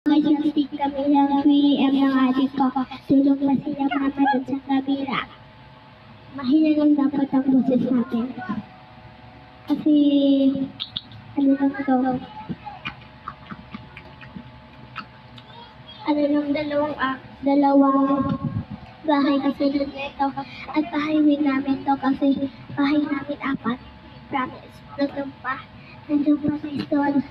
Guys, nag-stick kami ng 3am ng adik ko. Tulog pa sila mama dun sa kabila. Mahina lang dapat ang boses natin. Kasi, ano lang to? Ano lang, dalawang bahay kasi doon nito. At bahay din namin to kasi bahay namin apat. Promise. Nandun pa guys doon.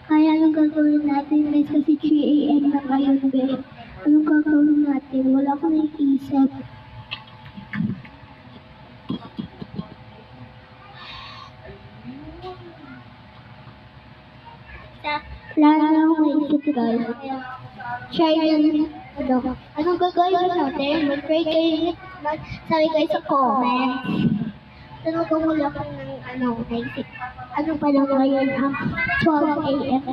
Kaya anong gagawin natin guys kasi 3am na ngayon guys. Anong gagawin natin? Wala akong naisip. Wala na akong naisip guys. Try lang. Anong gagawin natin? Mag-pray kayo. Sabi kayo sa comments. Tanong ko mula ko ng naisip. Ano pa lang ngayon ang 12am.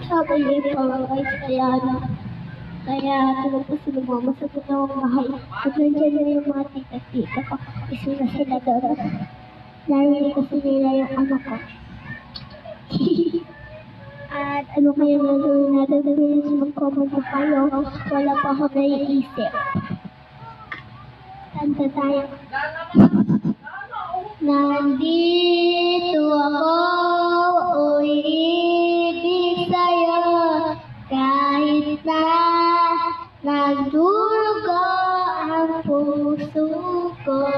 12am pa lang guys. Kaya tulog ko sila mama sa tunawang bahay. At nandiyan na yung mga tita-tita ko. Isa na sila doon. Narinig kasi nila yung anak ko. At ano kaya gagawin natin? Please mag-comment na kayo. Wala pa ako naiisip. Kanta tayo. Nandito ako, uibig sa'yo, kahit na nagdurugo ang puso ko.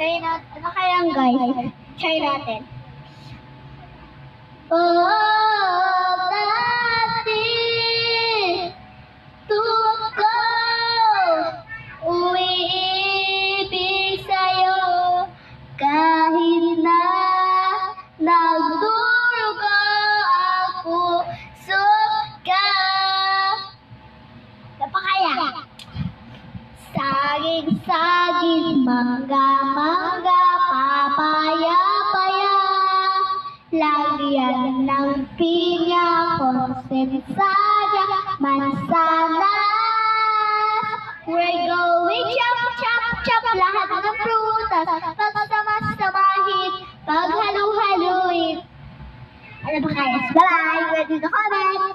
Try natin. Ano kaya guys? Try natin. Dati, tuko, umiibig sa'yo, kahit na nagdurugo ang puso ka. Napakaya. Saging-saging, mangga-mangga, papaya-paya, lagyan ng pinya, konsensada, mansanas. We're going chop-chop-chop lahat ng prutas, pagsama-samahin, paghalu-haluin. Ano ba kaya? Bye-bye! Ready to comment!